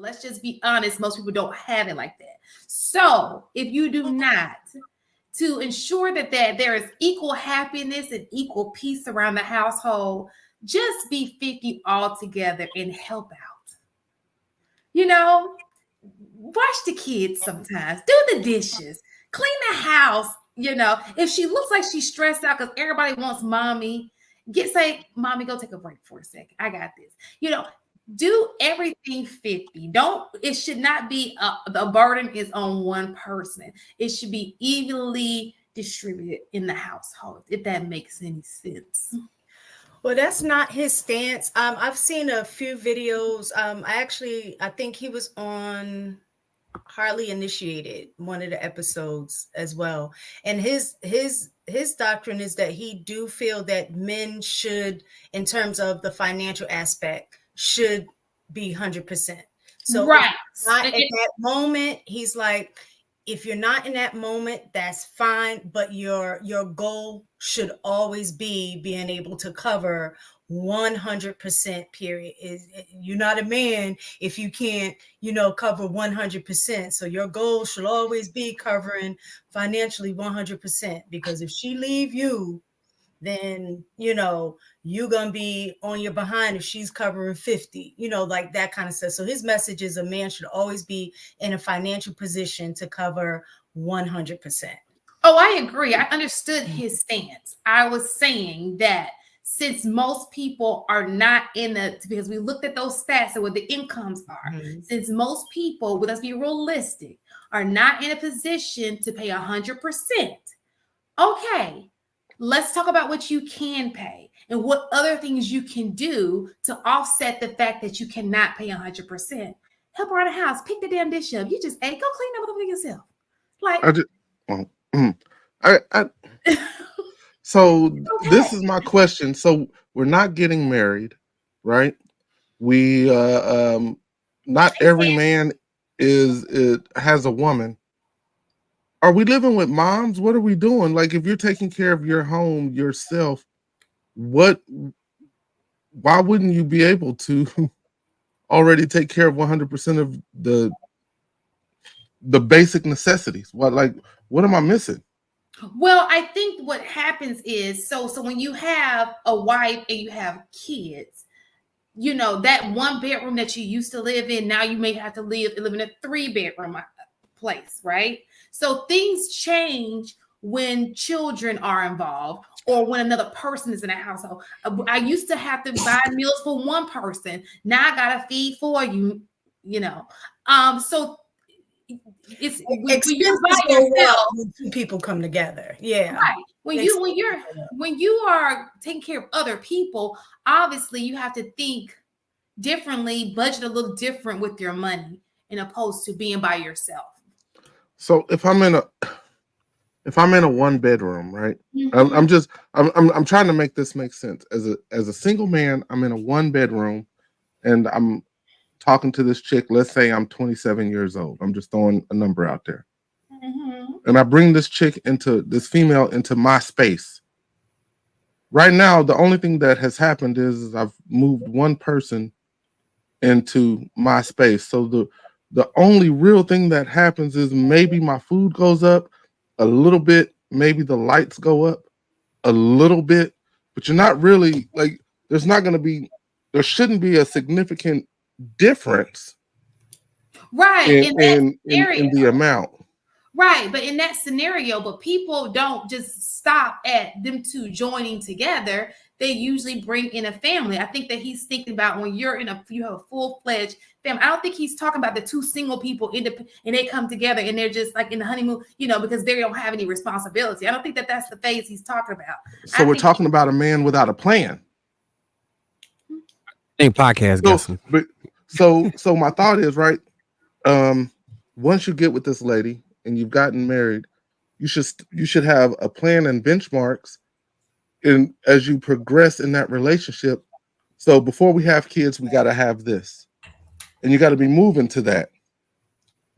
let's just be honest, most people don't have it like that. So if you do not, to ensure that there is equal happiness and equal peace around the household, just be 50 all together and help out. You know, wash the kids sometimes, do the dishes, clean the house. You know, if she looks like she's stressed out because everybody wants mommy, say, mommy, go take a break for a second. I got this. You know, do everything 50. It should not be the burden is on one person. It should be evenly distributed in the household, if that makes any sense. Well, that's not his stance. I've seen a few videos. I think he was on Hardly Initiated, one of the episodes as well. And his doctrine is that he do feel that men should, in terms of the financial aspect, should be 100%. So right. Not at that moment, he's like, if you're not in that moment, that's fine. But your goal should always be being able to cover 100%, period. You're not a man if you can't, cover 100%. So your goal should always be covering financially 100%, because if she leave you, then, you're going to be on your behind if she's covering 50, like that kind of stuff. So his message is a man should always be in a financial position to cover 100%. Oh, I agree. I understood his stance. I was saying that since most people are not because we looked at those stats and what the incomes are, since most people, let's be realistic, are not in a position to pay 100%. Okay, let's talk about what you can pay and what other things you can do to offset the fact that you cannot pay 100%. Help around the house, pick the damn dish up. You just go clean that motherfucker yourself. Like, so okay. This is my question. So we're not getting married, right? We not every man has a woman. Are we living with moms? What are we doing? Like, if you're taking care of your home yourself, why wouldn't you be able to already take care of 100% of the basic necessities? What am I missing? Well, I think what happens is, so when you have a wife and you have kids, that one bedroom that you used to live in, now you may have to live in a 3-bedroom place, right? So things change when children are involved or when another person is in a household. I used to have to buy meals for one person. Now I gotta feed for you, so it's when you by yourself, when two people come together. Yeah. Right. When you are taking care of other people, obviously you have to think differently, budget a little different with your money, in opposed to being by yourself. So if I'm in a 1-bedroom, right? I'm trying to make this make sense. As a single man, I'm in a 1-bedroom and I'm talking to this chick. Let's say I'm 27 years old. I'm just throwing a number out there. And I bring this female into my space. Right now, the only thing that has happened is I've moved one person into my space. So the only real thing that happens is maybe my food goes up a little bit, maybe the lights go up a little bit, but you're not really there shouldn't be a significant difference, right? In the amount, right? But in that scenario, but people don't just stop at them two joining together. They usually bring in a family. I think that he's thinking about when you have a full-fledged family. I don't think he's talking about the two single people and they come together and they're just like in the honeymoon, because they don't have any responsibility. I don't think that that's the phase he's talking about. So we're talking about a man without a plan. Ain't podcast guessing. So my thought is, right, once you get with this lady and you've gotten married, you should have a plan and benchmarks as you progress in that relationship. So before we have kids, we got to have this, and you got to be moving to that.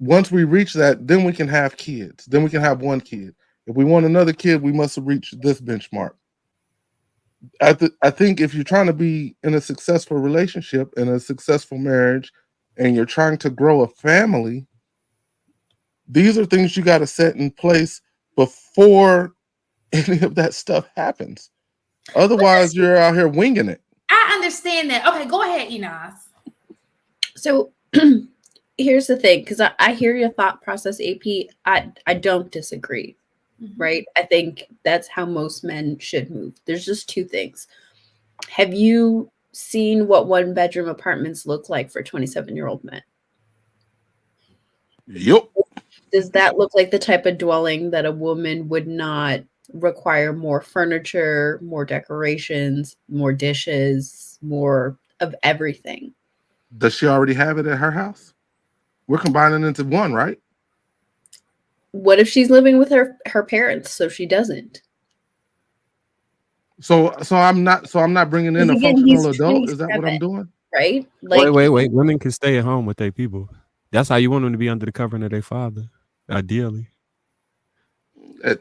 Once we reach that, then we can have kids. Then we can have one kid. If we want another kid, we must have reached this benchmark. I think if you're trying to be in a successful relationship and a successful marriage, and you're trying to grow a family, these are things you got to set in place before any of that stuff happens. Otherwise, you're out here winging it. I understand that. Okay, go ahead, Enos. So here's the thing, because I hear your thought process, AP. I don't disagree, right? I think that's how most men should move. There's just two things. Have you seen what 1-bedroom apartments look like for 27-year-old men? Yep. Does that look like the type of dwelling that a woman would not require more furniture, more decorations, more dishes, more of everything? Does she already have it at her house? We're combining into one, right? What if she's living with her parents, so she doesn't? So I'm not bringing in a functional adult. Is that what I'm doing? Right? Like, wait. Women can stay at home with their people. That's how you want them to be, under the covering of their father, ideally. At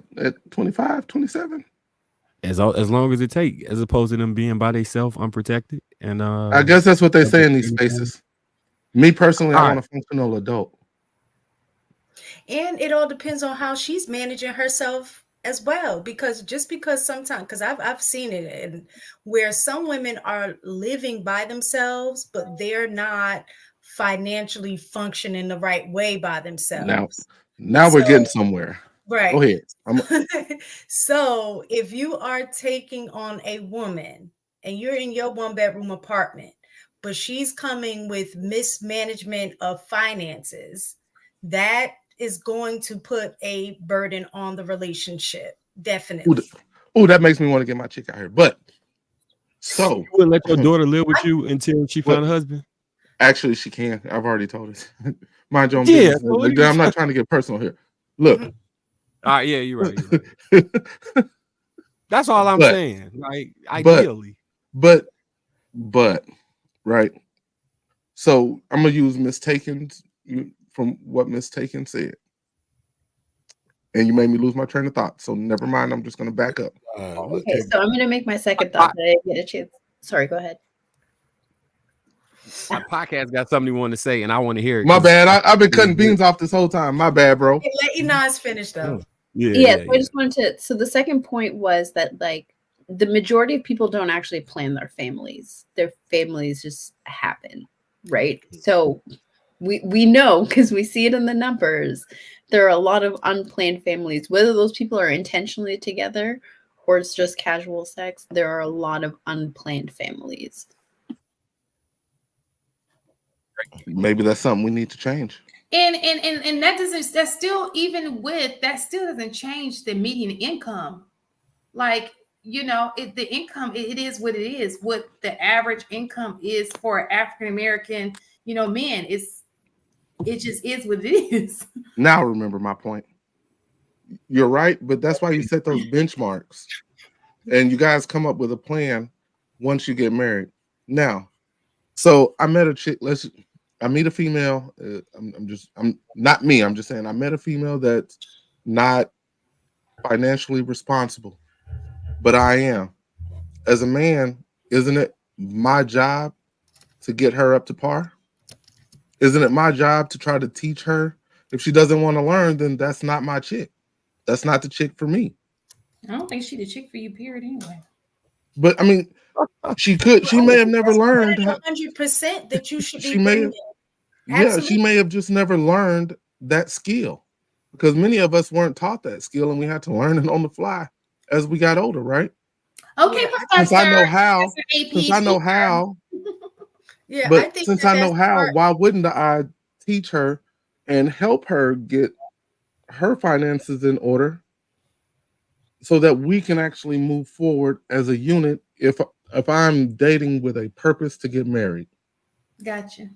25, 27? As long as it take, as opposed to them being by themselves, unprotected. And I guess that's what they say in these spaces. Me personally, I want a functional adult. And it all depends on how she's managing herself as well, because sometimes, because I've seen it, and where some women are living by themselves, but they're not financially functioning the right way by themselves. Now we're getting somewhere. Right. Go ahead. So if you are taking on a woman and you're in your 1-bedroom apartment, but she's coming with mismanagement of finances, that is going to put a burden on the relationship. Definitely. Oh, that makes me want to get my chick out here. But so you wouldn't let your daughter live with you until she found a husband? Actually, she can. I've already told her. Mind your own Yeah, business. I'm not trying to get personal here. Look. All right, yeah, you're right. That's all I'm saying. Like, ideally. But right. So I'm gonna use Miss Taken's from what Miss Taken said. And you made me lose my train of thought. So never mind. I'm just gonna back up. Okay, so I'm gonna make my second thought. I didn't get a chance. Sorry, go ahead. My podcast got something you want to say, and I want to hear it. My bad. I've been cutting beans off this whole time. My bad, bro. Let Enos finish though. Yeah. So I just wanted to. So the second point was that, like, the majority of people don't actually plan their families. Their families just happen, right? So we know, because we see it in the numbers, there are a lot of unplanned families. Whether those people are intentionally together or it's just casual sex, there are a lot of unplanned families. Maybe that's something we need to change. And that still doesn't change the median income. Like, the income, it is what it is. What the average income is for African American, men, it just is what it is. Now remember my point. You're right, but that's why you set those benchmarks, and you guys come up with a plan once you get married. Now, so I met a chick. I meet a female. I'm not me. I'm just saying I met a female that's not financially responsible, but I am. As a man, isn't it my job to get her up to par? Isn't it my job to try to teach her? If she doesn't want to learn, then that's not my chick. That's not the chick for me. I don't think she's the chick for you, period, anyway. But I mean, she may have never learned 100% that you should be. She may have just never learned that skill, because many of us weren't taught that skill and we had to learn it on the fly as we got older, right? Okay, Since I know how. Yeah, but I think since I know how, why wouldn't I teach her and help her get her finances in order so that we can actually move forward as a unit if I'm dating with a purpose to get married? Gotcha.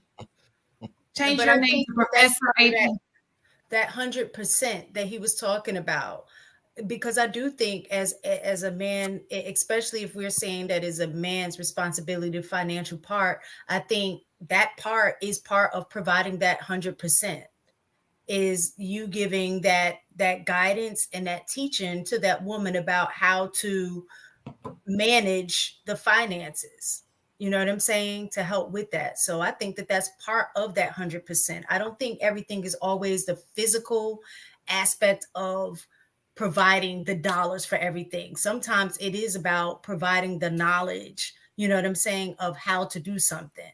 Change your name to Professor AP. That 100% that he was talking about. Because I do think as a man, especially if we're saying that is a man's responsibility, the financial part, I think that part is part of providing that 100%, is you giving that guidance and that teaching to that woman about how to manage the finances. You know what I'm saying? To help with that. So I think that that's part of that 100%. I don't think everything is always the physical aspect of providing the dollars for everything. Sometimes it is about providing the knowledge, you know what I'm saying, of how to do something.